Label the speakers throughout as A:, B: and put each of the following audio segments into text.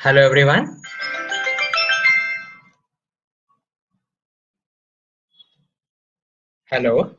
A: Hello everyone. Hello.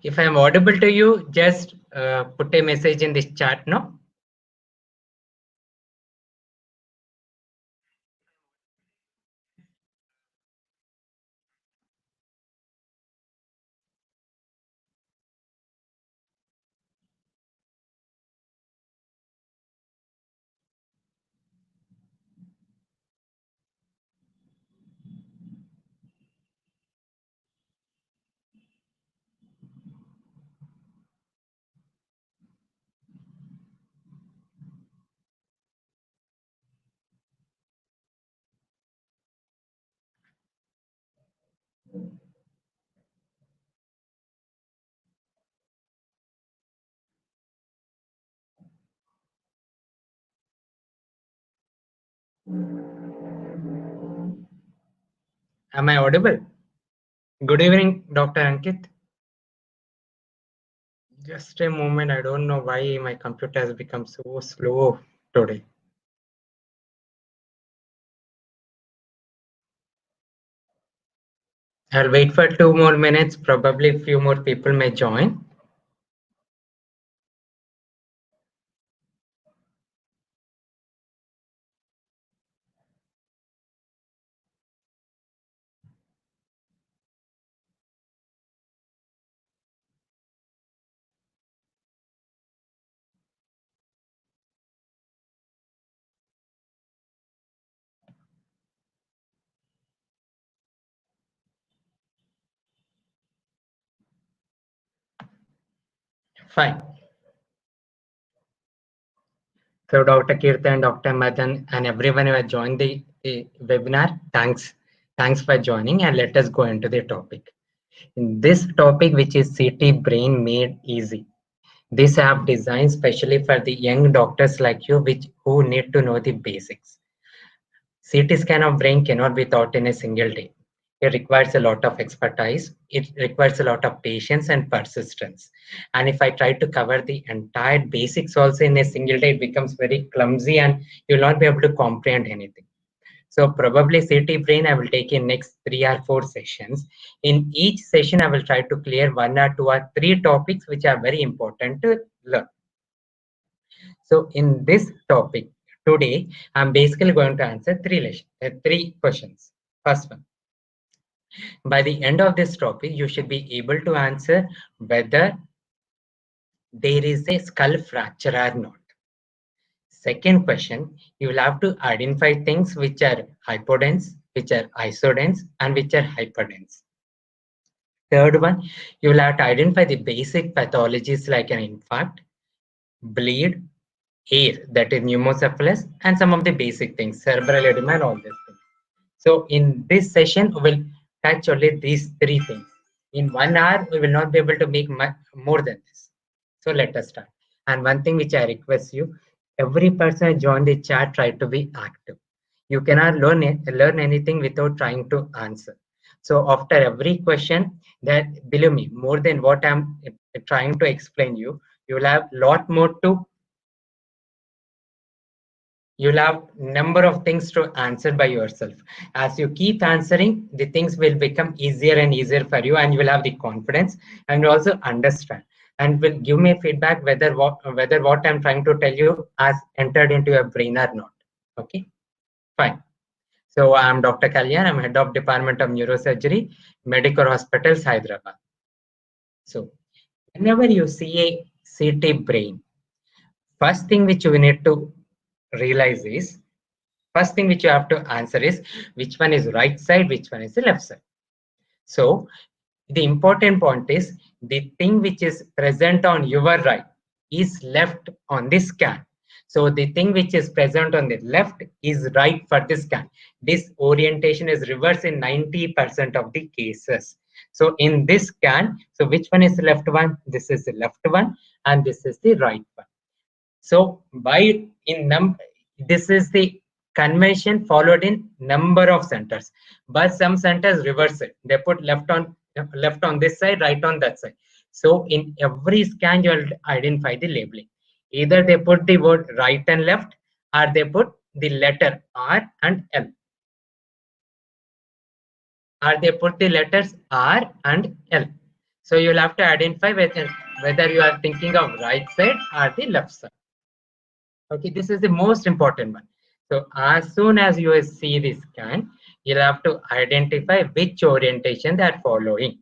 A: If I am audible to you, just put a message in this chat, no? Am I audible? Good evening, Dr. Ankit. Just a moment. I don't know why my computer has become so slow today. I'll wait for 2 more minutes. Probably a few more people may join. Fine. So Dr. Kirtan and Dr. Madan and everyone who has joined the webinar, thanks. Thanks for joining, and let us go into the topic. In this topic, which is CT Brain Made Easy. This app designed specially for the young doctors like you, who need to know the basics. CT scan of brain cannot be taught in a single day. It requires a lot of expertise. It requires a lot of patience and persistence. And if I try to cover the entire basics also in a single day, it becomes very clumsy and you'll not be able to comprehend anything. So probably CT Brain I will take in next 3 or 4 sessions. In each session, I will try to clear 1 or 2 or 3 topics which are very important to learn. So in this topic today, I'm basically going to answer three questions. First one, by the end of this topic, you should be able to answer whether there is a skull fracture or not. Second question, you will have to identify things which are hypodense, which are isodense, and which are hyperdense. Third one, you will have to identify the basic pathologies like an infarct, bleed, hair, that is pneumocephalus, and some of the basic things, cerebral edema and all these things. So in this session, we will touch only these 3 things. In 1 hour, we will not be able to make more than this. So let us start. And one thing which I request you, every person who join the chat, try to be active. You cannot learn anything without trying to answer. So after every question, that believe me, more than what I'm trying to explain you, you will have lot more to you'll have number of things to answer by yourself. As you keep answering, the things will become easier and easier for you, and you will have the confidence and also understand and will give me feedback whether what I'm trying to tell you has entered into your brain or not. Okay, fine. So I'm Dr. Kalyan. I'm head of Department of Neurosurgery, Medical Hospitals, Hyderabad. So whenever you see a CT brain, first thing which you need to realize is, first thing which you have to answer is which one is right side, which one is the left side. So the important point is the thing which is present on your right is left on the scan. So the thing which is present on the left is right for the scan. This orientation is reverse in 90% of the cases. So in this scan, so which one is the left one? This is the left one and this is the right one. So by this is the convention followed in number of centers, but some centers reverse it. They put left on this side, right on that side. So in every scan, you'll identify the labeling. Either they put the word right and left, or they put the letter R and L, or they put the letters R and L. So you'll have to identify whether you are thinking of right side or the left side. Okay, this is the most important one. So as soon as you see the scan, you'll have to identify which orientation they are following.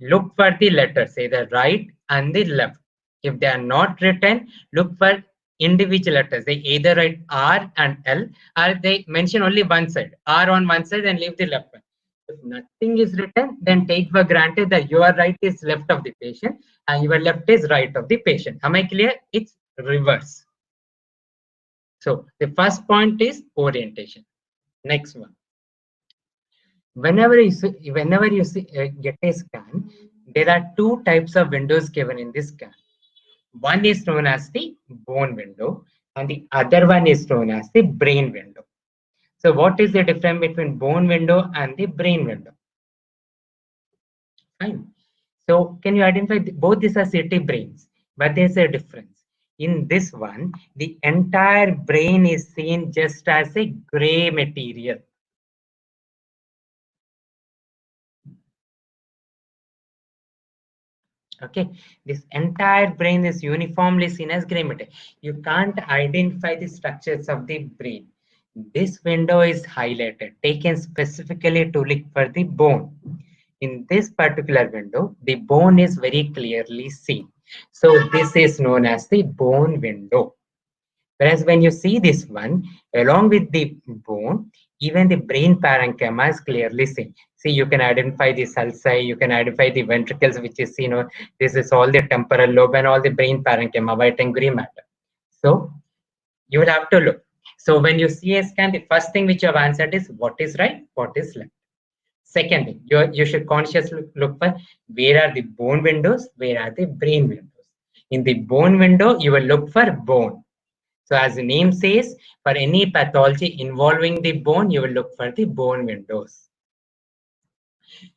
A: Look for the letters, say the right and the left. If they are not written, look for individual letters. They either write R and L, or they mention only one side, R on one side and leave the left one. If nothing is written, then take for granted that your right is left of the patient and your left is right of the patient. Am I clear? It's reverse. So the first point is orientation. Next one. Whenever you get a scan, there are two types of windows given in this scan. One is known as the bone window, and the other one is known as the brain window. So what is the difference between bone window and the brain window? Fine. So can you identify both these are CT brains, but there's a difference. In this one, the entire brain is seen just as a gray material. Okay, this entire brain is uniformly seen as gray matter. You can't identify the structures of the brain. This window is highlighted, taken specifically to look for the bone. In this particular window, the bone is very clearly seen. So this is known as the bone window. Whereas when you see this one, along with the bone, even the brain parenchyma is clearly seen. See, you can identify the sulci, you can identify the ventricles, which is, this is all the temporal lobe and all the brain parenchyma, white and gray matter. So you will have to look. So when you see a scan, the first thing which you have answered is what is right, what is left. Second thing, you should consciously look for where are the bone windows, where are the brain windows. In the bone window, you will look for bone. So as the name says, for any pathology involving the bone, you will look for the bone windows.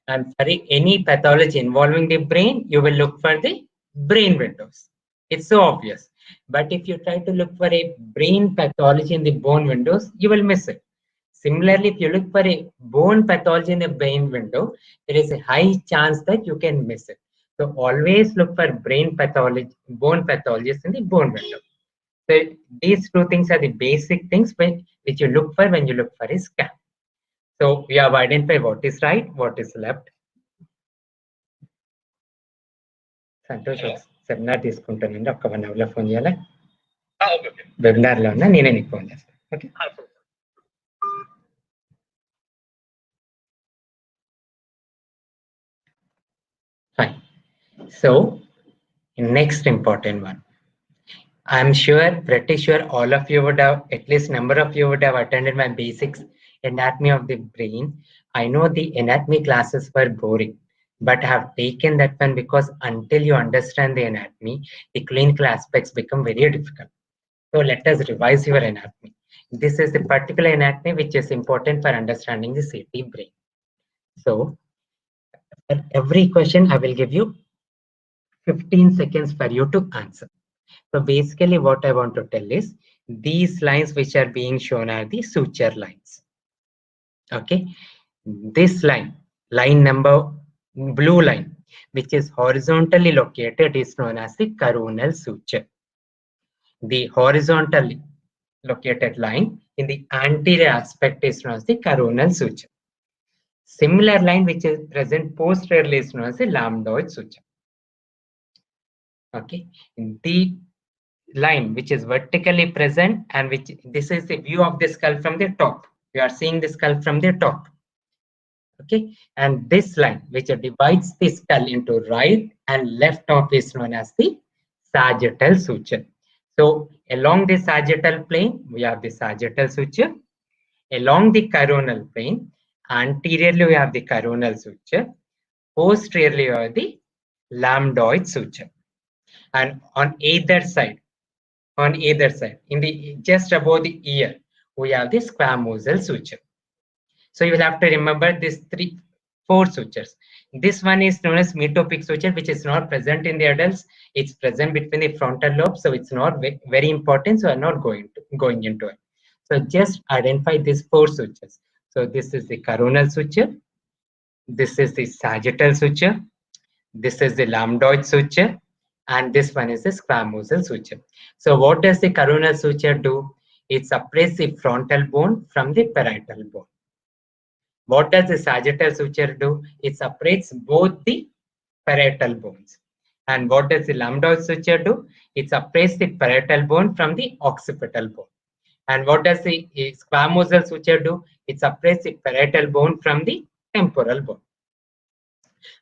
A: And for any pathology involving the brain, you will look for the brain windows. It's so obvious. But if you try to look for a brain pathology in the bone windows, you will miss it. Similarly, if you look for a bone pathology in the brain window, there is a high chance that you can miss it. So always look for brain pathology, bone pathologies in the bone window. So these two things are the basic things which you look for when you look for a scan. So we have identified what is right, what is left. Santosh seminar తీసుకుంటానండి ఒక 1 hour లో phone చేయాలి webinar లో ఉన్నా నేనే నీకు phone చేస్తాను okay fine so next important one. I'm sure, pretty sure all of you would have, at least number of you would have attended my basics anatomy of the brain. I know the anatomy classes were boring, but I have taken that one because until you understand the anatomy, the clinical aspects become very difficult. So let us revise your anatomy. This is the particular anatomy which is important for understanding the CT brain. So for every question, I will give you 15 seconds for you to answer. So basically what I want to tell is these lines which are being shown are the suture lines. Okay, this line number blue line, which is horizontally located, is known as the coronal suture. The horizontally located line in the anterior aspect is known as the coronal suture. Similar line which is present posteriorly is known as the lambdoid suture. Okay, the line which is vertically present, and which this is the view of the skull from the top. You are seeing the skull from the top. Okay, and this line which divides the skull into right and left top is known as the sagittal suture. So along the sagittal plane, we have the sagittal suture. Along the coronal plane, anteriorly we have the coronal suture. Posteriorly we have the lambdoid suture. And on either side, in the just above the ear, we have the squamosal suture. So you will have to remember these four sutures. This one is known as metopic suture, which is not present in the adults. It's present between the frontal lobes, so it's not very important. So I'm not going into it. So just identify these four sutures. So this is the coronal suture. This is the sagittal suture. This is the lambdoid suture, and this one is the squamosal suture. So what does the coronal suture do? It separates the frontal bone from the parietal bone. What does the sagittal suture do? It separates both the parietal bones. And what does the lambdoid suture do? It separates the parietal bone from the occipital bone. And what does the squamosal suture do? It separates the parietal bone from the temporal bone.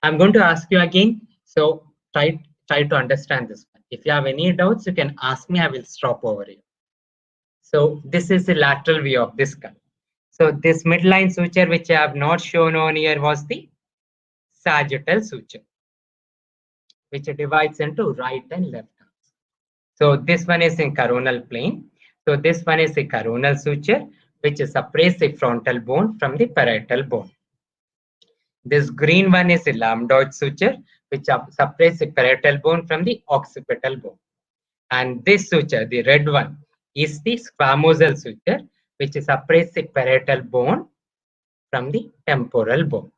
A: I'm going to ask you again, so try to understand this one. If you have any doubts, you can ask me. I will stop over here. So this is the lateral view of this skull. So this midline suture, which I have not shown on here, was the sagittal suture, which divides into right and left arms. So this one is in coronal plane. So this one is the coronal suture, which separates the frontal bone from the parietal bone. This green one is the lambdoid suture, which separates the parietal bone from the occipital bone. And this suture, the red one, is the squamosal suture, which separates the parietal bone from the temporal bone.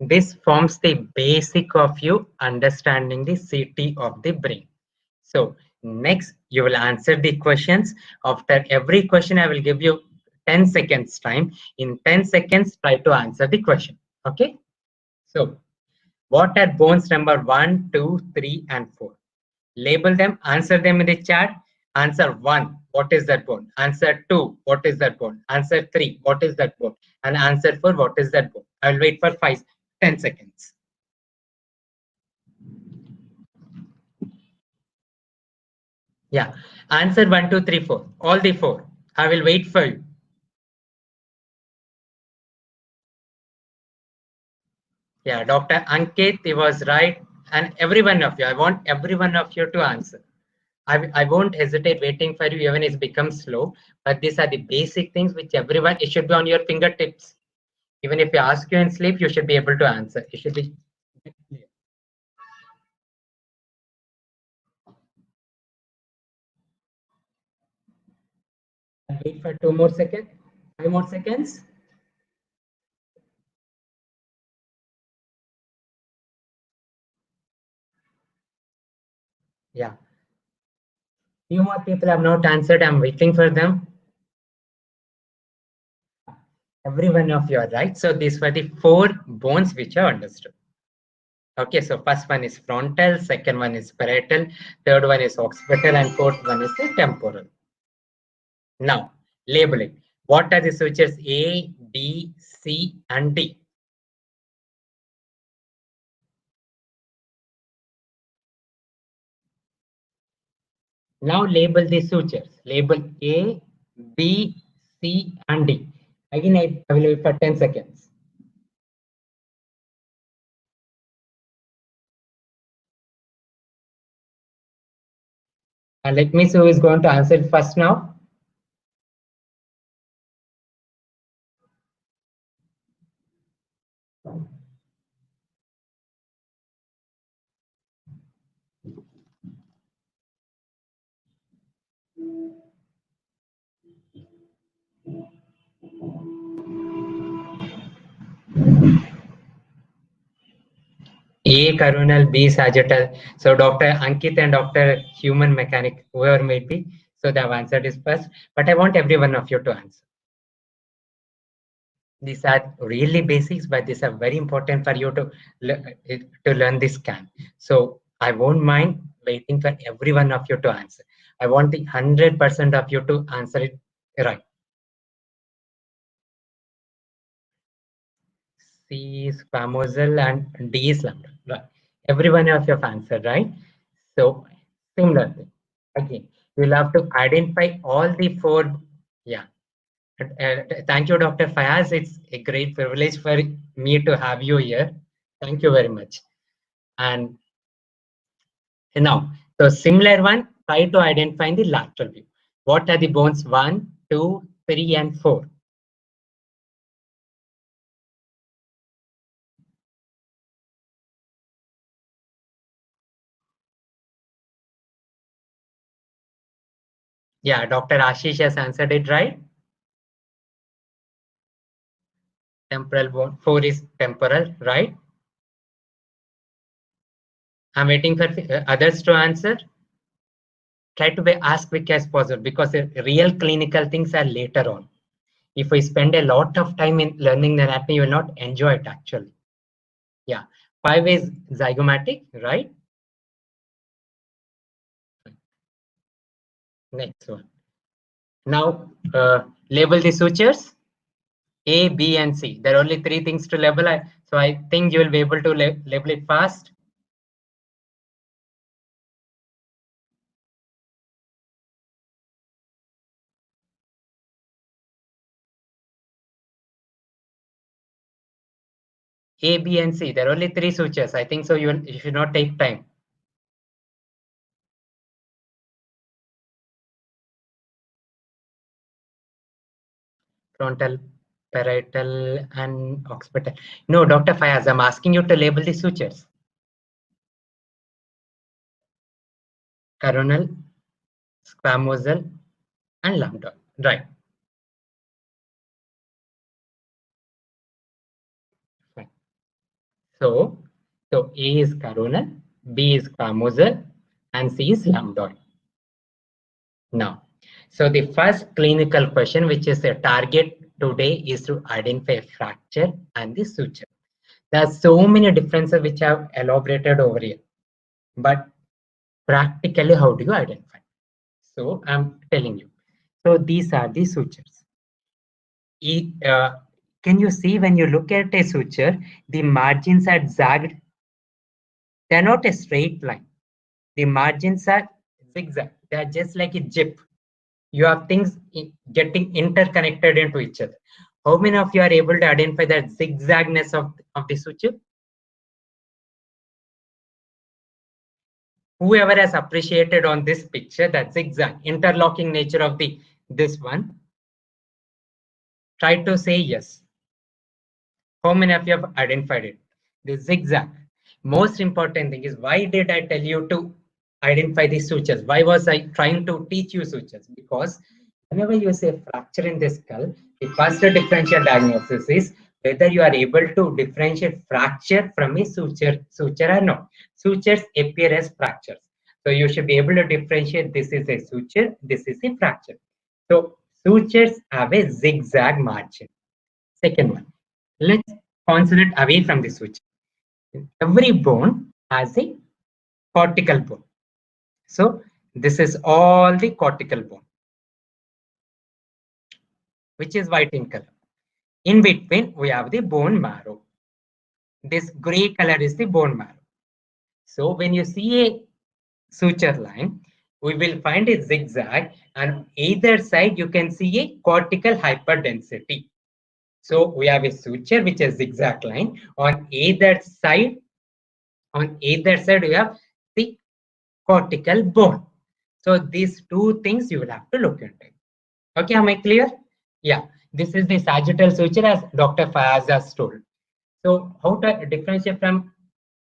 A: This forms the basic of you understanding the CT of the brain. So next, you will answer the questions. After every question, I will give you 10 seconds time. In 10 seconds, try to answer the question. Okay. So what are bones number 1, 2, 3, and 4? Label them, answer them in the chat. Answer 1, what is that bone? Answer 2, what is that bone? Answer 3, what is that bone? And answer 4, what is that bone? I'll wait for 10 seconds. Yeah, answer 1, 2, 3, 4. All the 4. I will wait for you. Yeah, Dr. Ankit, he was right. And every one of you, I want every one of you to answer. I won't hesitate waiting for you even if it becomes slow. But these are the basic things which everyone, it should be on your fingertips. Even if you ask you in sleep, you should be able to answer. It should be clear. I'll wait for 2 more seconds, 5 more seconds. Yeah. Few more people have not answered. I'm waiting for them. Every one of you are right. So these were the 4 bones which are understood. Okay, so first one is frontal, second one is parietal, third one is occipital, and fourth one is the temporal. Now, labeling. What are the sutures A, B, C, and D? Now label the sutures. Label A, B, C, and D. Again, I will wait for 10 seconds. And let me see who is going to answer it first now. A coronal, B sagittal. So Dr. Ankit and Dr. Human Mechanic, whoever may be, so they have answered this first. But I want every one of you to answer. These are really basics, but these are very important for you to learn this scan. So I won't mind waiting for every one of you to answer. I want the 100% of you to answer it right. C is Famosel and D is Lambda. Right. Every one of you have answered, right? So similar thing. Again, you'll have to identify all the four. Yeah. Thank you, Dr. Fayaz. It's a great privilege for me to have you here. Thank you very much. And now, so similar one, try to identify the lateral view. What are the bones 1, 2, 3, and 4? Yeah, Dr. Ashish has answered it right. Temporal bone, 4 is temporal, right? I'm waiting for others to answer. Try to be as quick as possible because the real clinical things are later on. If we spend a lot of time in learning the anatomy, you will not enjoy it actually. Yeah, 5 is zygomatic, right? Next one. Now, label the sutures. A, B, and C. There are only 3 things to label. So I think you will be able to label it fast. A, B, and C. There are only 3 sutures. I think so. You should not take time. Frontal, parietal, and occipital. No, Dr. Fayaz, I'm asking you to label the sutures. Coronal, squamosal, and lambdoid. Right. Fine. So A is coronal, B is squamosal, and C is lambdoid. Now, so the first clinical question, which is a target today, is to identify fracture and the suture. There are so many differences which I have elaborated over here, but practically, how do you identify? So I'm telling you. So these are the sutures. Can you see when you look at a suture, the margins are zagged? They're not a straight line. The margins are zigzag. They're just like a jip. You have things getting interconnected into each other. How many of you are able to identify the zigzagness of the suture? Whoever has appreciated on this picture that zigzag interlocking nature of this one, try to say yes. How many of you have identified it? The zigzag. Most important thing is, why did I tell you to identify the sutures? Why was I trying to teach you sutures? Because whenever you say fracture in the skull, the first differential diagnosis is whether you are able to differentiate fracture from a suture or not. Sutures appear as fractures. So you should be able to differentiate this is a suture, this is a fracture. So sutures have a zigzag margin. Second one, let's concentrate away from the suture. Every bone has a cortical bone. So this is all the cortical bone, which is white in color. In between, we have the bone marrow. This gray color is the bone marrow. So when you see a suture line, we will find a zigzag, and either side you can see a cortical hyperdensity. So we have a suture which is zigzag line. On either side, we have the cortical bone. So these 2 things you will have to look into. Okay, am I clear? Yeah, this is the sagittal suture as Dr. Fayaz has told. So how to differentiate from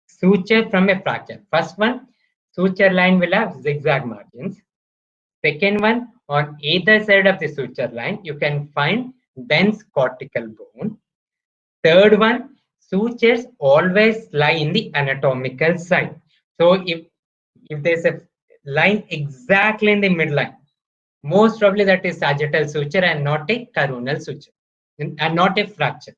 A: suture from a fracture? First one, suture line will have zigzag margins. Second one, on either side of the suture line, you can find dense cortical bone. Third one, sutures always lie in the anatomical side. So if there's a line exactly in the midline, most probably that is sagittal suture and not a coronal suture and not a fracture.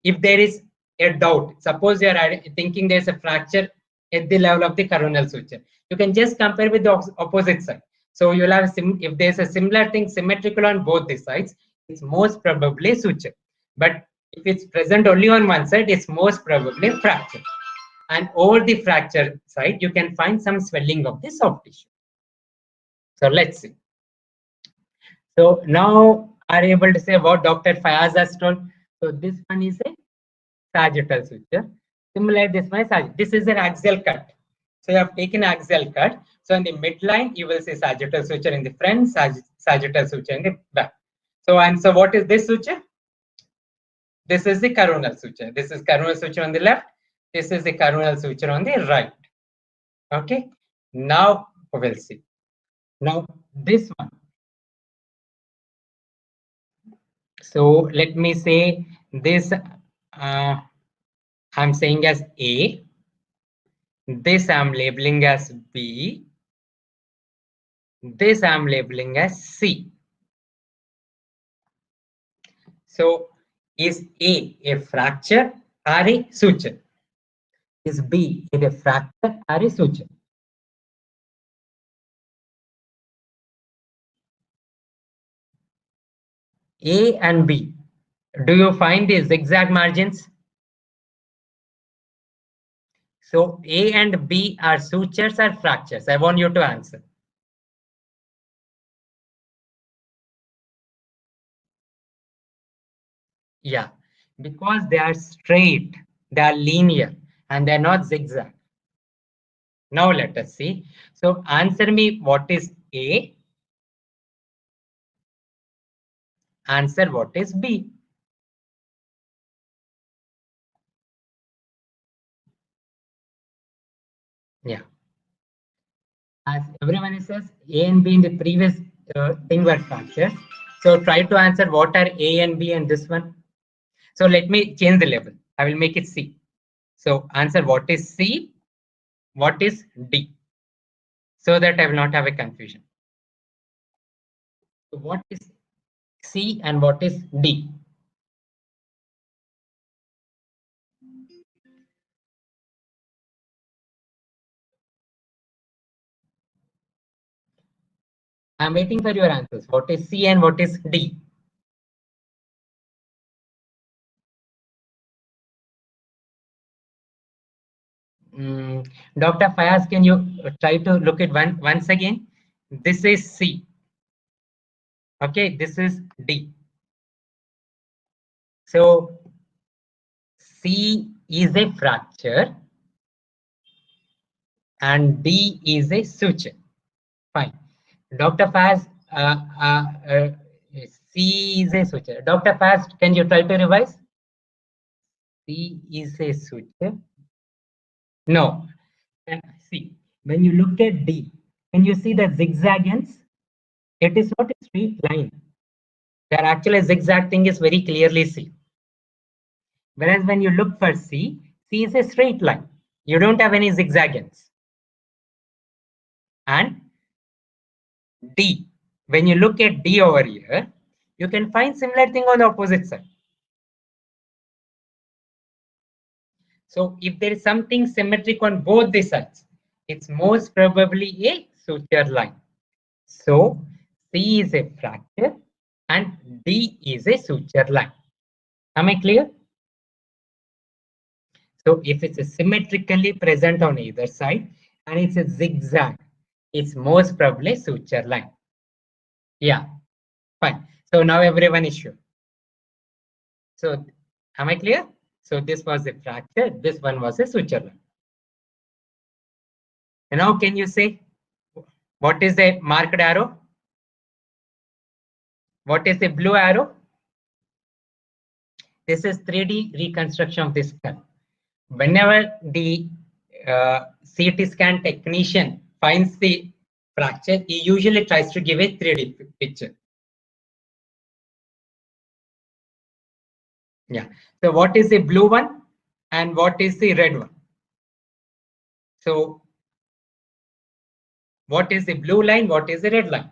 A: If there is a doubt, suppose you are thinking there's a fracture at the level of the coronal suture. You can just compare with the opposite side. So you'll have if there's a similar thing symmetrical on both the sides, it's most probably suture. But if it's present only on one side, it's most probably fracture. And over the fracture side, you can find some swelling of the soft tissue. So let's see. So now are you able to say what Dr. Fayaz has told? So this one is a sagittal suture. Similar, this one is this is an axial cut. So you have taken axial cut. So in the midline, you will see sagittal suture in the front, sagittal suture in the back. So and so what is this suture? This is the coronal suture. This is coronal suture on the left. This is the coronal suture on the right. Okay. Now we'll see. Now this one. So let me say this. I'm saying as A. This I'm labeling as B. This I'm labeling as C. So is A fracture or a suture? Is B a fracture or a suture? A and B. Do you find the zigzag margins? So A and B are sutures or fractures? I want you to answer. Yeah, because they are straight, they are linear, and they are not zigzag. Now let us see. So answer me what is A. Answer what is B. Yeah. As everyone says, A and B in the previous thing were fractures. So try to answer what are A and B and this one. So let me change the label. I will make it C. So answer what is C, what is D, so that I will not have a confusion. So what is C and what is D? I'm waiting for your answers. What is C and what is D? Dr. Fayaz, can you try to look at once again? This is C. Okay, this is D. So C is a fracture and D is a suture. Fine. Dr. Faz, C is a suture. Dr. Faz, can you try to revise? C is a suture. No. See, when you look at D, can you see the zigzag ends? It is not a straight line. There actually a zigzag thing is very clearly seen. Whereas when you look for C, C is a straight line. You don't have any zigzag ends. And D, when you look at D over here, you can find similar thing on the opposite side. So if there is something symmetric on both the sides, it's most probably a suture line. So C is a fracture and D is a suture line. Am I clear? So if it's symmetrically present on either side and it's a zigzag, it's most probably suture line. Yeah, fine. So now everyone is sure. So am I clear? So this was a fracture, this one was a suture line. And now can you say what is a marked arrow? What is a blue arrow? This is 3D reconstruction of this skull. Whenever the CT scan technician finds the fracture, he usually tries to give a 3D picture. Yeah. So what is the blue one and what is the red one? So what is the blue line? What is the red line?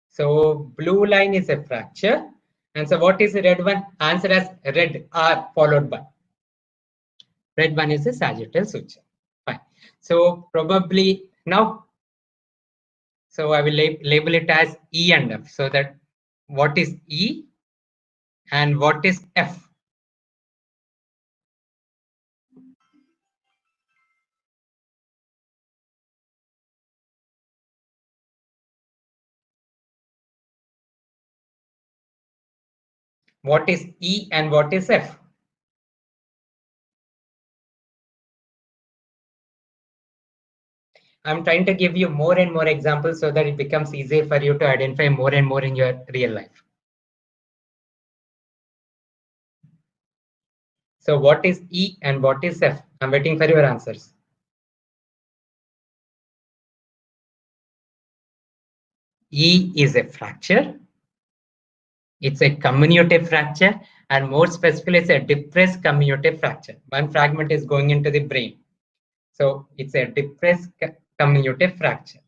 A: So blue line is a fracture Answer, what is the red one? Answer as red R followed by. Red one is the sagittal suture. Fine. So probably now, so I will label it as E and F. So that what is E and what is F? What is E and what is F? I'm trying to give you more and more examples so that it becomes easier for you to identify more and more in your real life. So what is E and what is F? I'm waiting for your answers. E is a fracture. It's a comminutive fracture, and more specifically, it's a depressed comminutive fracture. One fragment is going into the brain. So it's a depressed comminutive fracture.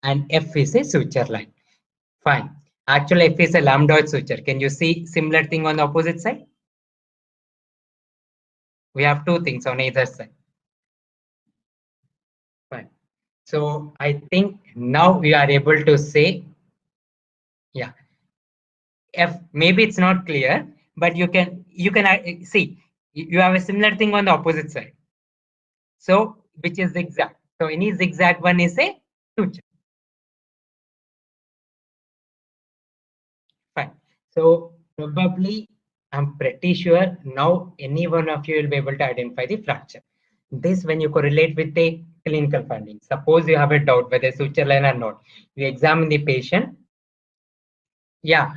A: And F is a suture line. Fine. Actually, F is a lambdoid suture. Can you see similar thing on the opposite side? We have two things on either side. Fine. So I think now we are able to say, yeah, F. Maybe it's not clear, but you can see you have a similar thing on the opposite side. So which is zigzag. So any zigzag one is a suture. Fine. So probably I'm pretty sure now any one of you will be able to identify the fracture. This when you correlate with the clinical findings. Suppose you have a doubt whether suture line or not. You examine the patient. Yeah,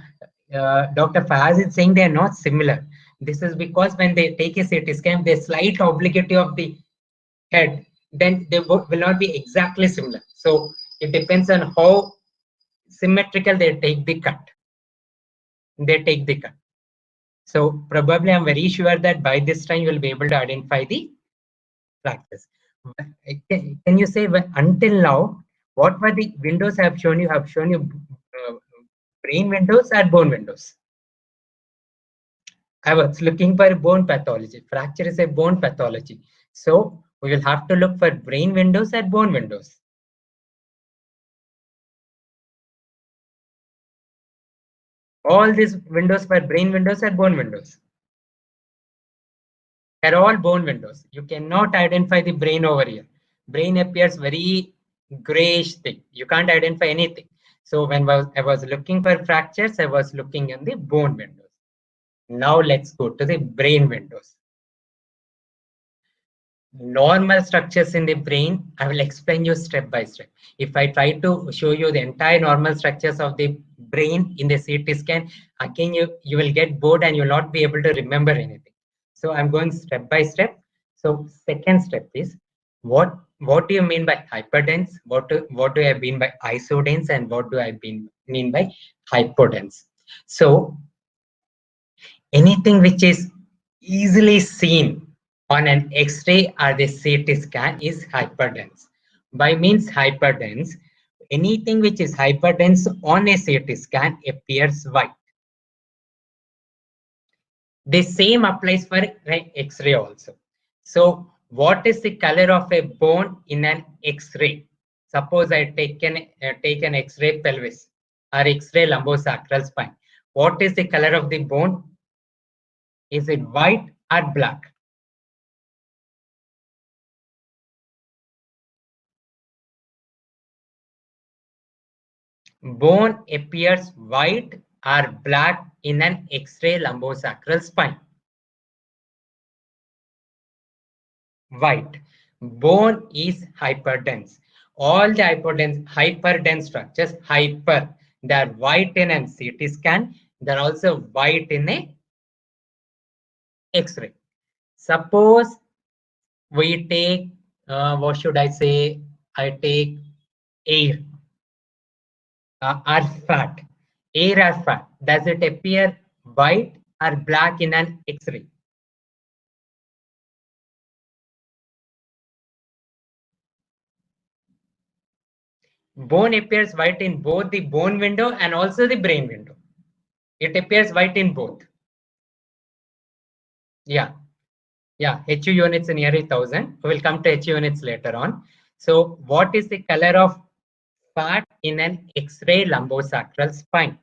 A: Dr. Fahaz is saying they are not similar. This is because when they take a CT scan, the slight obliquity of the head, then they will not be exactly similar. So it depends on how symmetrical they take the cut. So probably I'm very sure that by this time you will be able to identify the fractures. Can you say until now, what were the windows I have shown you? I have shown you brain windows or bone windows. I was looking for bone pathology. Fracture is a bone pathology. So we will have to look for brain windows and bone windows. All these windows were brain windows and bone windows. They're all bone windows. You cannot identify the brain over here. Brain appears very grayish thing. You can't identify anything. So when I was looking for fractures, I was looking in the bone windows. Now let's go to the brain windows. Normal structures in the brain, I will explain you step by step. If I try to show you the entire normal structures of the brain in the CT scan, again you will get bored and you will not be able to remember anything. So I'm going step by step. So second step is what do you mean by hyperdense? What do I mean by isodense, and what do I mean by hypodense? So anything which is easily seen on an X-ray or the CT scan is hyperdense. By means hyperdense, anything which is hyperdense on a CT scan appears white. The same applies for X-ray also. So what is the color of a bone in an X-ray? Suppose I take an X-ray pelvis or X-ray lumbosacral spine. What is the color of the bone? Is it white or black? Bone appears white or black in an X-ray lumbosacral spine. White. Bone is hyperdense. All the hyperdense structures, they are white in an CT scan. They're also white in a X-ray. Suppose we take, what should I say? I take air or fat. Air or fat. Does it appear white or black in an X-ray? Bone appears white in both the bone window and also the brain window. It appears white in both. Yeah, yeah. HU units nearly 1000. We'll come to HU units later on. So, what is the color of fat in an X-ray lumbosacral spine?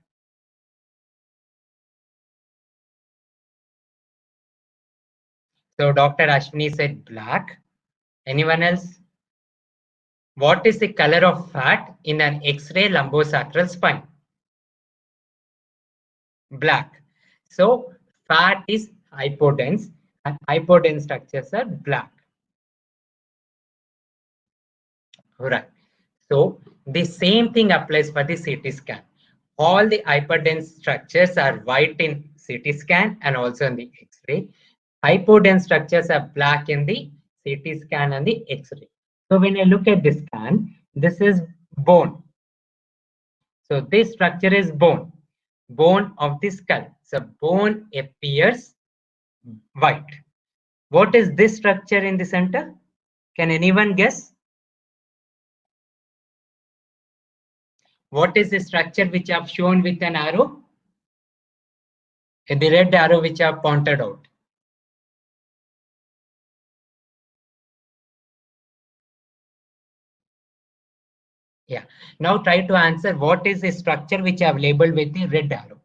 A: So, Dr. Ashwini said black. Anyone else? What is the color of fat in an X-ray lumbosacral spine? Black. So, fat is hypodense and hypodense structures are black. Right. So the same thing applies for the CT scan. All the hyperdense structures are white in CT scan and also in the X-ray. Hypodense structures are black in the CT scan and the X-ray. So when I look at the scan, this is bone. So this structure is bone, bone of the skull. So bone appears white. What is this structure in the center? Can anyone guess? What is the structure which I have shown with an arrow? The red arrow which I have pointed out. Yeah. Now try to answer what is the structure which I have labeled with the red arrow.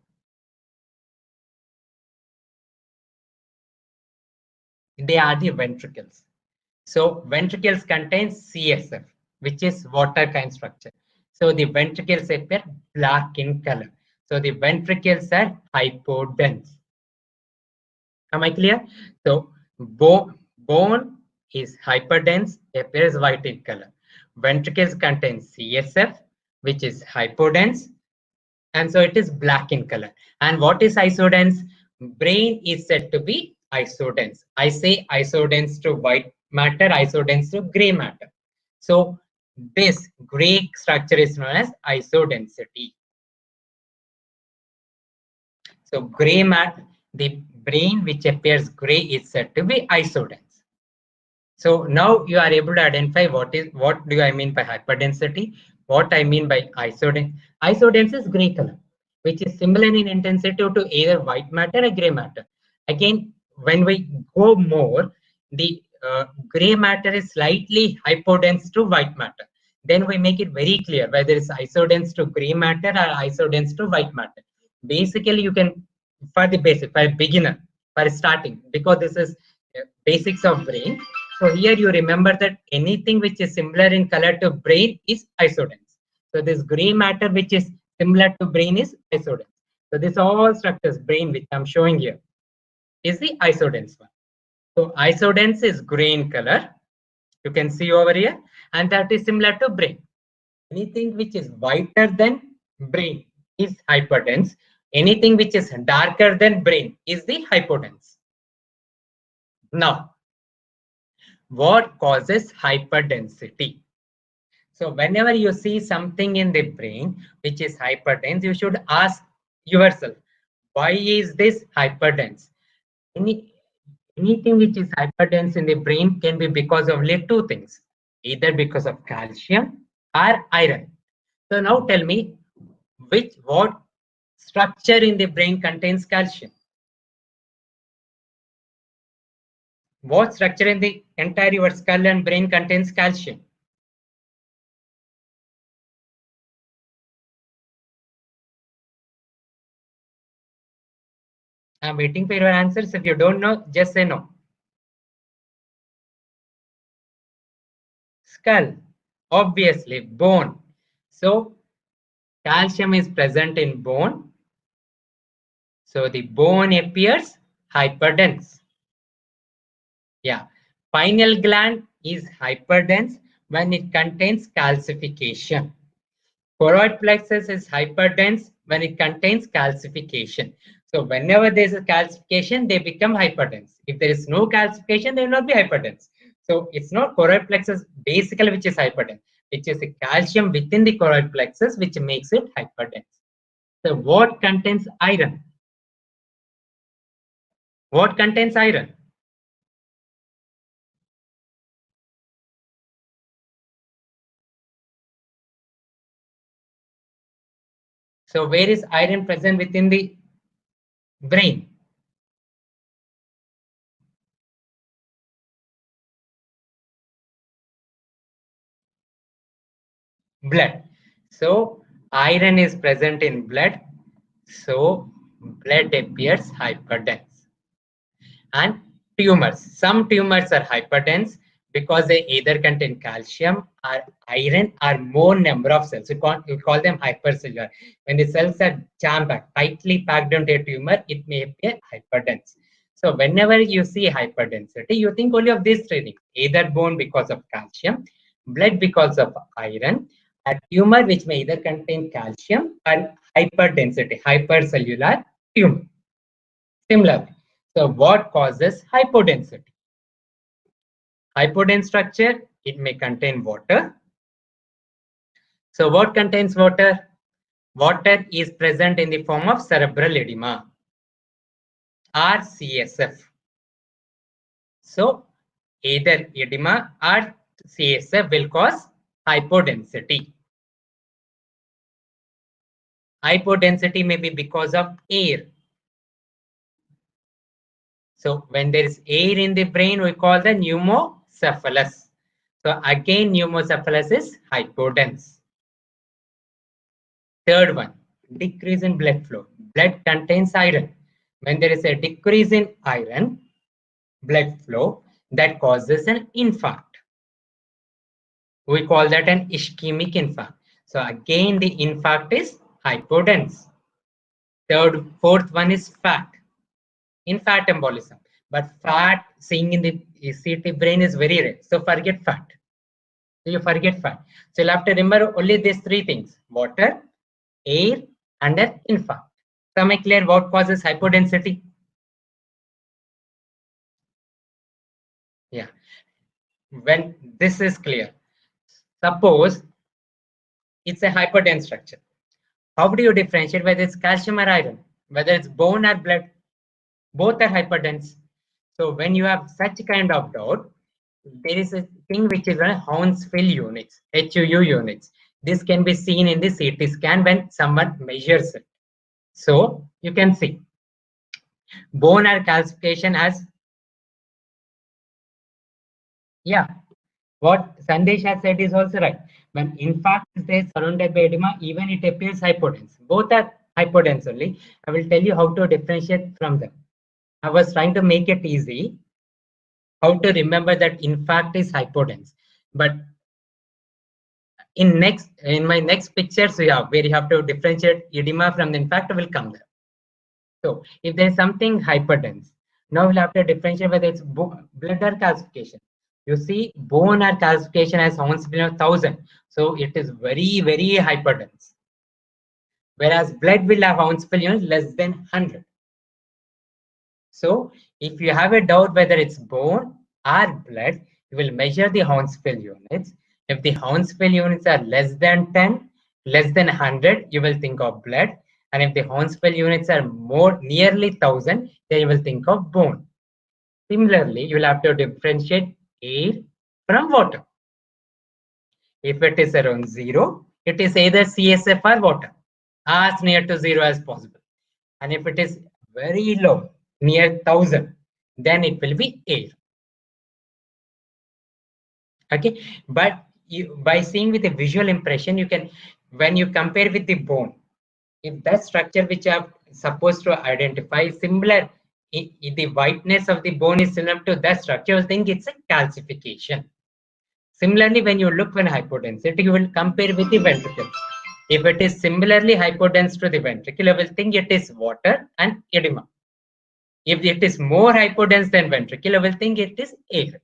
A: They are the ventricles. So ventricles contain CSF, which is water kind structure. So the ventricles appear black in color. So the ventricles are hypodense. Am I clear? So bone is hyperdense, appears white in color. Ventricles contain CSF, which is hypodense, and so it is black in color. And what is isodense? Brain is said to be isodense. I say isodense to white matter, isodense to gray matter. So this gray structure is known as isodensity. So gray matter, the brain which appears gray is said to be isodense. So now you are able to identify what do I mean by hyperdensity, what I mean by isodense. Isodense is gray color, which is similar in intensity to either white matter or gray matter. Again, when we go more, the gray matter is slightly hypodense to white matter. Then we make it very clear whether it's isodense to gray matter or isodense to white matter. Basically, you can, for the basic, for a beginner, for starting, because this is basics of brain. So here you remember that anything which is similar in color to brain is isodense. So this gray matter which is similar to brain is isodense. So this all structures, brain which I'm showing here, is the isodense one. So isodense is gray in color. You can see over here, and that is similar to brain. Anything which is whiter than brain is hyperdense. Anything which is darker than brain is the hypodense. Now, what causes hyperdensity? So whenever you see something in the brain which is hyperdense, you should ask yourself, why is this hyperdense? Anything which is hyperdense in the brain can be because of only two things, either because of calcium or iron. So now tell me, what structure in the brain contains calcium? What structure in the entire your skull and brain contains calcium? I'm waiting for your answers. If you don't know, just say no. Skull, obviously, bone. So calcium is present in bone. So the bone appears hyperdense. Yeah. Pineal gland is hyperdense when it contains calcification. Choroid plexus is hyperdense when it contains calcification. So whenever there is a calcification, they become hyperdense. If there is no calcification, they will not be hyperdense. So it's not choroid plexus basically which is hyperdense, which is the calcium within the choroid plexus which makes it hyperdense. So what contains iron? What contains iron? So where is iron present within the Brain. Blood. So iron is present in blood. So blood appears hyperdense. And tumors. Some tumors are hyperdense because they either contain calcium or iron or more number of cells. We call them hypercellular. When the cells are jammed back, tightly packed into a tumor, it may appear hyperdense. So whenever you see hyperdensity, you think only of these three things: either bone because of calcium, blood because of iron, a tumor which may either contain calcium or hyperdensity, hypercellular tumor. Similarly, so what causes hypodensity? Hypodense structure, it may contain water. So what contains water? Water is present in the form of cerebral edema or CSF. So either edema or CSF will cause hypodensity. Hypodensity may be because of air. So when there is air in the brain, we call the pneumocephalus. So again, pneumocephalus is hypodense. Third one, decrease in blood flow. Blood contains iron. When there is a decrease in iron blood flow, that causes an infarct. We call that an ischemic infarct. So again, the infarct is hypodense. Fourth one is fat. In fat embolism. But fat seeing in the CT brain is very rare. So forget fat. You forget fat. So you'll have to remember only these three things: water, air, and an infarct. So am I clear what causes hypodensity? Yeah. When this is clear, suppose it's a hyperdense structure. How do you differentiate whether it's calcium or iron, whether it's bone or blood? Both are hyperdense. So when you have such kind of doubt, there is a thing which is a Hounsfield units, HUU units. This can be seen in the CT scan when someone measures it. So you can see bone or calcification as, yeah, what Sandesh has said is also right. When infarct is there surrounded by edema, even it appears hypodense. Both are hypodense only. I will tell you how to differentiate from them. I was trying to make it easy, how to remember that infarct is hypodense. But in my next pictures, where you have to differentiate edema from the infarct will come there. So if there is something hyperdense, now we'll have to differentiate whether it's blood or calcification. You see, bone or calcification has Hounsfield of 1000, so it is very, very hyperdense. Whereas blood will have Hounsfield units less than 100. So if you have a doubt whether it's bone or blood, you will measure the Hounsfield units. If the Hounsfield units are less than 10, less than 100, you will think of blood. And if the Hounsfield units are more nearly 1000, then you will think of bone. Similarly, you will have to differentiate air from water. If it is around 0, it is either CSF or water, as near to 0 as possible. And if it is very low, near 1000, then it will be air. Okay, but by seeing with a visual impression, you can, when you compare with the bone, if that structure which I'm supposed to identify similar, if the whiteness of the bone is similar to that structure, you think it's a calcification. Similarly, when you look for hypodensity, you will compare with the ventricle. If it is similarly hypodense to the ventricle, you will think it is water and edema. If it is more hypodense than ventricle, you will think it is air.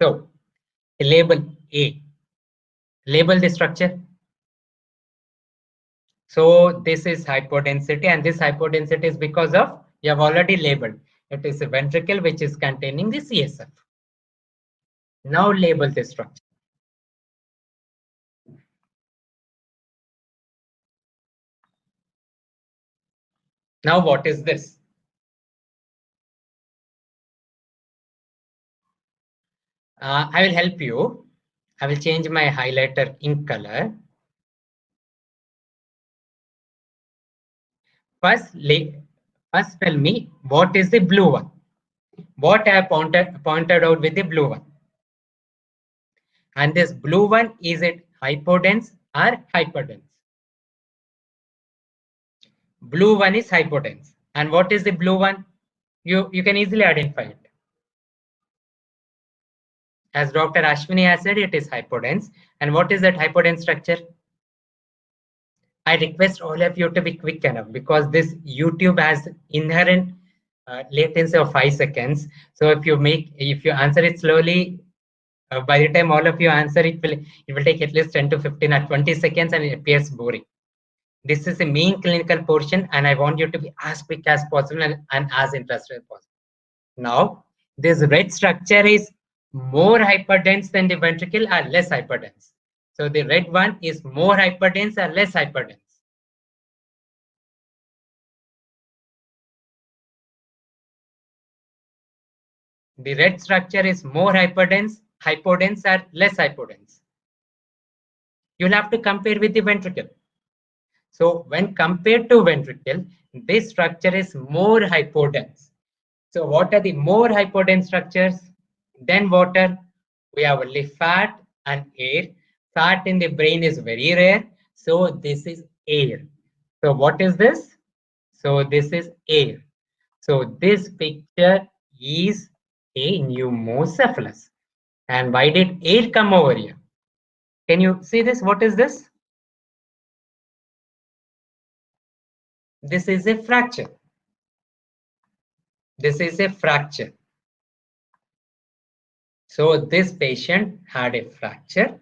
A: So, label A. Label the structure. So this is hypodensity, and this hypodensity is because of, you have already labeled. It is a ventricle which is containing the CSF. Now label the structure. Now what is this? I will help you. I will change my highlighter ink color. First tell me what is the blue one. What I have pointed out with the blue one. And this blue one, is it hypodense or hyperdense? Blue one is hypodense. And what is the blue one? You can easily identify it. As Dr. Ashwini has said, it is hypodense. And what is that hypodense structure? I request all of you to be quick enough, because this YouTube has inherent latency of 5 seconds. So if you answer it slowly, by the time all of you answer, it will take at least 10 to 15 or 20 seconds, and it appears boring. This is the main clinical portion, and I want you to be as quick as possible and as interested as possible. Now, this red structure is more hyperdense than the ventricle or less hyperdense. So the red one is more hyperdense or less hyperdense. The red structure is more hyperdense or less hypodense. You'll have to compare with the ventricle. So when compared to ventricle, this structure is more hypodense. So what are the more hypodense structures than water? We have only fat and air. Fat in the brain is very rare. So this is air. So what is this? So this is air. So this picture is a pneumocephalus. And why did air come over here? Can you see this? What is this? This is a fracture. This is a fracture. So this patient had a fracture.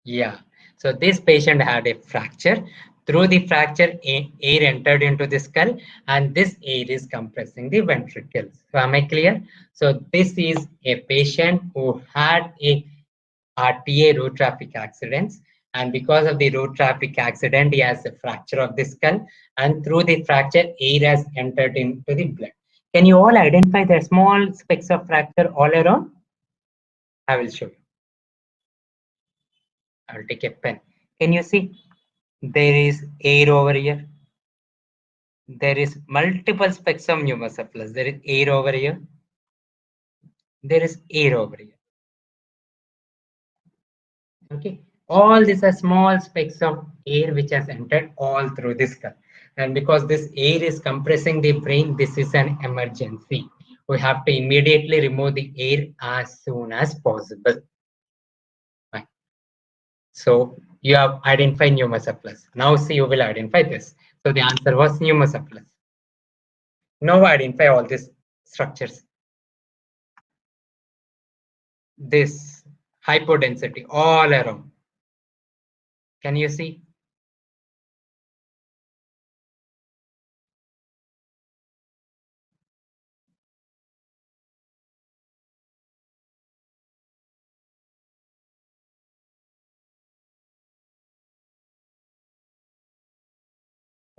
A: Yeah. So this patient had a fracture. Through the fracture, air entered into the skull, and this air is compressing the ventricles. So am I clear? So this is a patient who had a RTA, road traffic accidents, and because of the road traffic accident, he has a fracture of the skull, and through the fracture, air has entered into the blood. Can you all identify the small specks of fracture all around? I will show you. I will take a pen. Can you see? There is air over here. There is multiple specks of pneumocephalus. There is air over here. There is air over here. Okay. All these are small specks of air which has entered all through the skull. And because this air is compressing the brain, this is an emergency. We have to immediately remove the air as soon as possible. Fine. So you have identified pneumocephalus. Now see, you will identify this. So the answer was pneumocephalus. Now identify all these structures. This hypodensity all around. Can you see?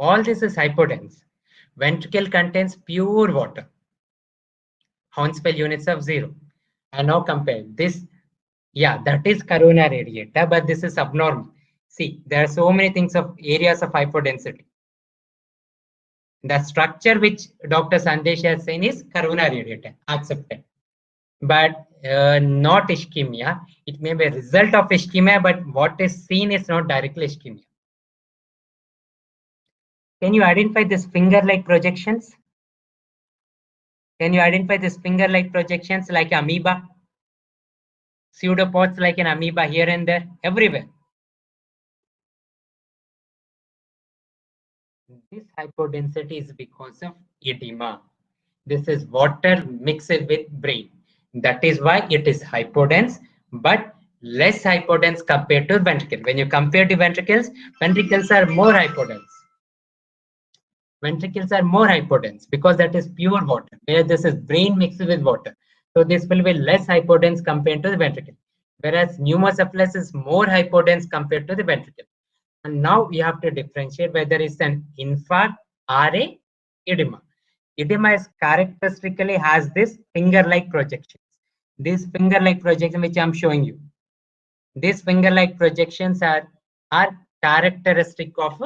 A: All this is hypodense. Ventricle contains pure water. Hounsfield units of 0. And now compare this. Yeah, that is corona radiata, but this is abnormal. See, there are so many things of areas of hypodensity. The structure which Dr. Sandesh has seen is corona radiata, accepted. But not ischemia. It may be a result of ischemia, but what is seen is not directly ischemia. Can you identify this finger-like projections? Can you identify this finger-like projections like amoeba? Pseudopods like an amoeba here and there, everywhere. This hypodensity is because of edema. This is water mixed with brain. That is why it is hypodense, but less hypodense compared to ventricle. When you compare the ventricles, ventricles are more hypodense. Ventricles are more hypodense because that is pure water, where this is brain mixed with water. So this will be less hypodense compared to the ventricle. Whereas pneumocephalus is more hypodense compared to the ventricle. And now we have to differentiate whether it's an infarct or a edema. Edema is characteristically has this finger-like projections. These finger-like projections which I'm showing you. These finger-like projections are characteristic of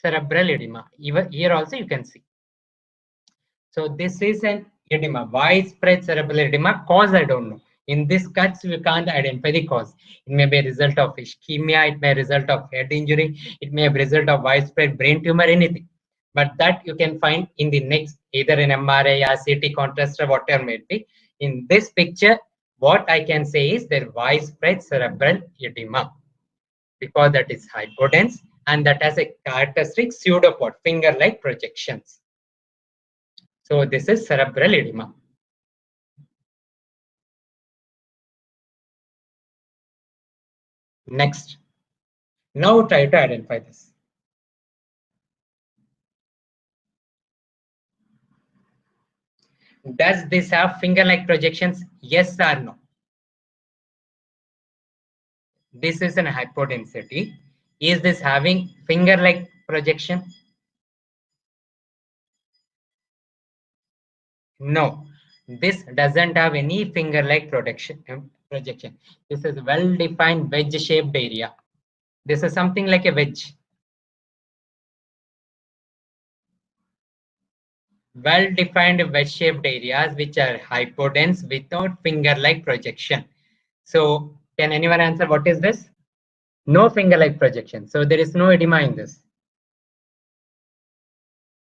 A: cerebral edema. Even here also you can see. So this is an edema, widespread cerebral edema. Cause I don't know. In this cuts, we can't identify the cause. It may be a result of ischemia, it may be a result of head injury, it may be a result of widespread brain tumor, anything. But that you can find in the next, either in MRI or CT contrast or whatever may be. In this picture, what I can say is there widespread cerebral edema, because that is hypodense and that has a characteristic pseudopod, finger-like projections. So this is cerebral edema. Next, now try to identify this. Does this have finger-like projections? Yes or no? This is an hypodensity. Is this having finger-like projection? No, this doesn't have any finger-like projection. This is well-defined wedge-shaped area. This is something like a wedge. Well-defined wedge-shaped areas which are hypodense without finger-like projection. So can anyone answer what is this? No finger-like projection. So there is no edema in this.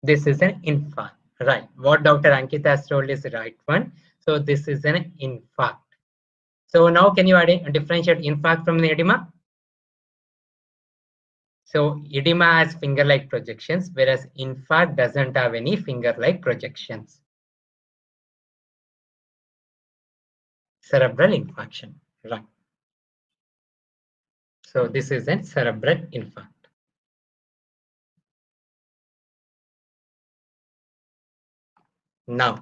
A: This is an infarct. Right. What Dr. Ankita has told is the right one. So this is an infarct. So now can you differentiate infarct from the edema? So edema has finger-like projections, whereas infarct doesn't have any finger-like projections. Cerebral infarction. Right. So this is a cerebral infarct. Now,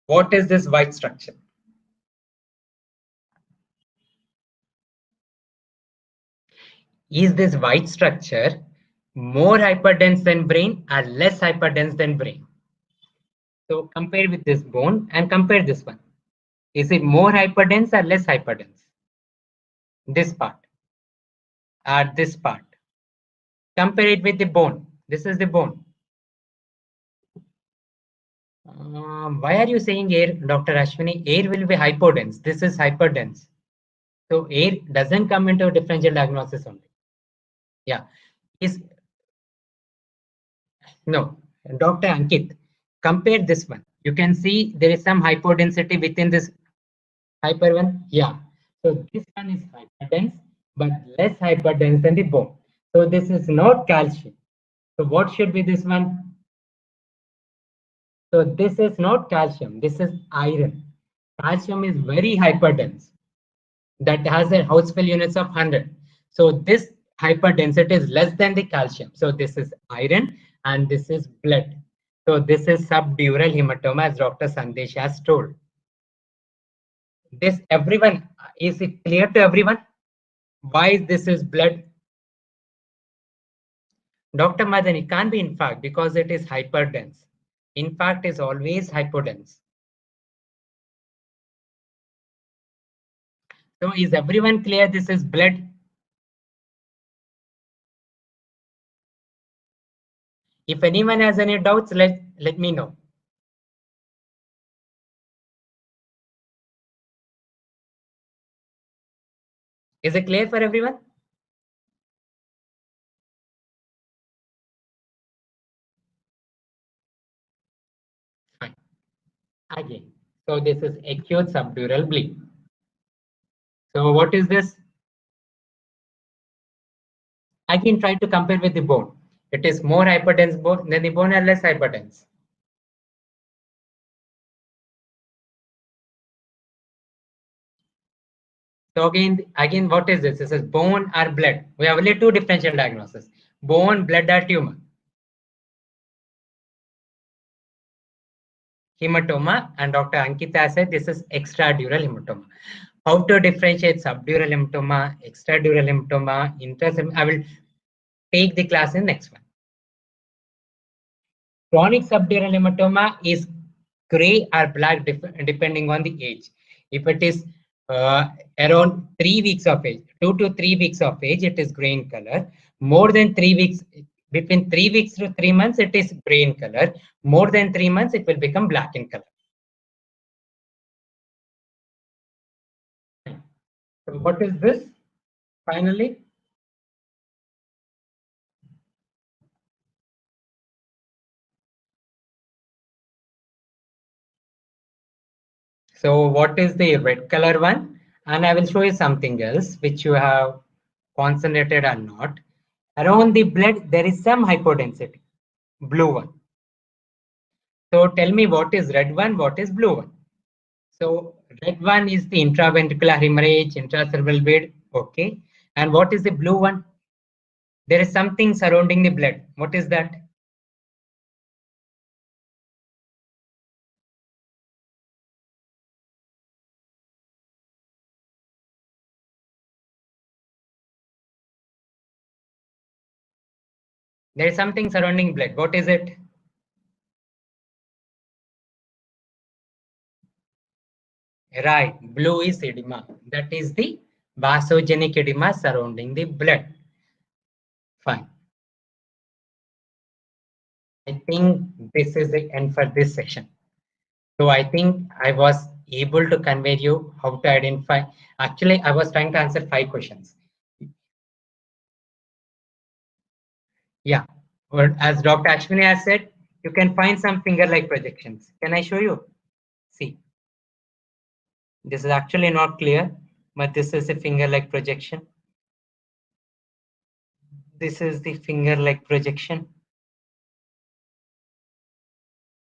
A: what is this white structure? Is this white structure more hyperdense than brain or less hyperdense than brain? So compare with this bone and compare this one. Is it more hyperdense or less hyperdense? This part or this part. Compare it with the bone. This is the bone. Why are you saying air, Dr. Ashwini? Air will be hypodense. This is hyperdense. So air doesn't come into differential diagnosis only. Yeah. Is no, Dr. Ankit, compare this one. You can see there is some hypodensity within this hyper one. Yeah. So this one is hyperdense, but less hyperdense than the bone. So this is not calcium. So what should be this one? So this is not calcium. This is iron. Calcium is very hyperdense. That has a Hounsfield units of 100. So this hyperdensity is less than the calcium. So this is iron and this is blood. So this is subdural hematoma, as Dr. Sandesh has told. This everyone, is it clear to everyone? Why this is blood? Dr. Madan, it can't be infarct because it is hyperdense. Infarct is always hypodense. So is everyone clear this is blood? If anyone has any doubts, let me know. Is it clear for everyone? Fine. Again, so this is acute subdural bleed. So what is this? Again, try to compare with the bone. It is more hyperdense bone than the bone or less hyperdense. So again, what is this? This is bone or blood. We have only two differential diagnoses: bone, blood, or tumor. Hematoma, and Dr. Ankita said this is extradural hematoma. How to differentiate subdural hematoma, extradural hematoma, I will take the class in next one. Chronic subdural hematoma is gray or black depending on the age. If it is Around 3 weeks of age, 2 to 3 weeks of age, it is green color. More than 3 weeks, between 3 weeks to 3 months, it is green color. More than 3 months, it will become black in color. So what is this finally? So what is the red color one? And I will show you something else which you have concentrated or not. Around the blood, there is some hypodensity, blue one. So tell me what is red one, what is blue one? So red one is the intraventricular hemorrhage, intracerebral bleed, okay. And what is the blue one? There is something surrounding the blood. What is that? There is something surrounding blood. What is it? Right, blue is edema. That is the vasogenic edema surrounding the blood. Fine. I think this is the end for this session. So I think I was able to convey you how to identify. Actually, I was trying to answer 5 questions. Yeah. But as Dr. Ashwini has said, you can find some finger-like projections. Can I show you? See, this is actually not clear, but this is a finger-like projection. This is the finger-like projection.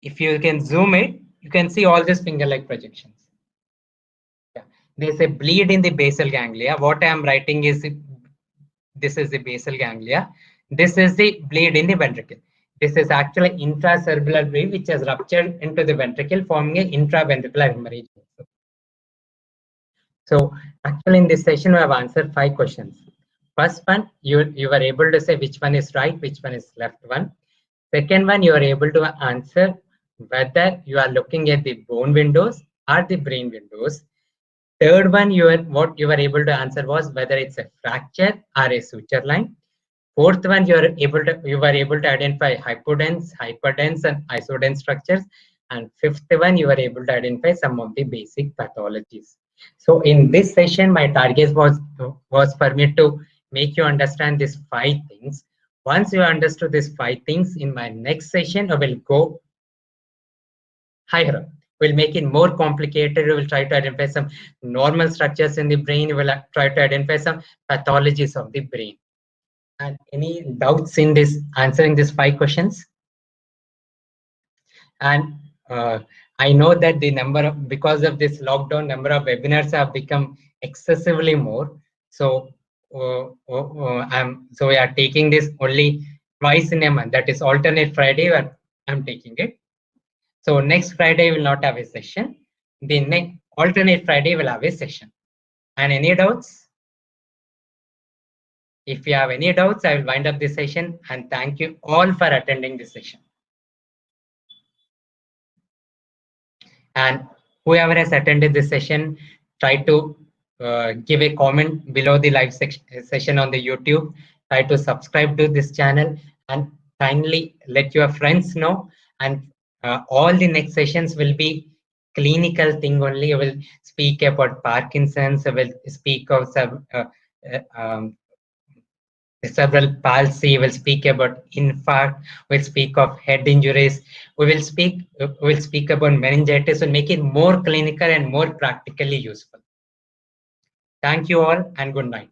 A: If you can zoom it, you can see all these finger-like projections. Yeah. There's a bleed in the basal ganglia. What I am writing is this is the basal ganglia. This is the bleed in the ventricle. This is actually intracerebral bleed which has ruptured into the ventricle, forming an intraventricular hemorrhage. So actually in this session, we have answered 5 questions. First one, you were able to say which one is right, which one is left one. Second one, you are able to answer whether you are looking at the bone windows or the brain windows. Third one, what you were able to answer was whether it's a fracture or a suture line. Fourth one, you were able to identify hypodense, hyperdense, and isodense structures. And fifth one, you were able to identify some of the basic pathologies. So in this session, my target was for me to make you understand these 5 things. Once you understood these 5 things, in my next session, I will go higher up. We'll make it more complicated. We will try to identify some normal structures in the brain. We will try to identify some pathologies of the brain. And any doubts in this answering these 5 questions? And I know that the because of this lockdown, number of webinars have become excessively more. So so we are taking this only twice in a month. That is alternate Friday where I'm taking it. So next Friday will not have a session. The next alternate Friday will have a session. And any doubts? If you have any doubts, I will wind up this session, and thank you all for attending this session. And whoever has attended this session, try to give a comment below the live session on the YouTube. Try to subscribe to this channel and kindly let your friends know. And all the next sessions will be clinical thing only. I will speak about Parkinson's. I will speak of some cerebral palsy. We'll speak about infarct. We'll speak of head injuries. We'll speak about meningitis and make it more clinical and more practically useful. Thank you all and good night.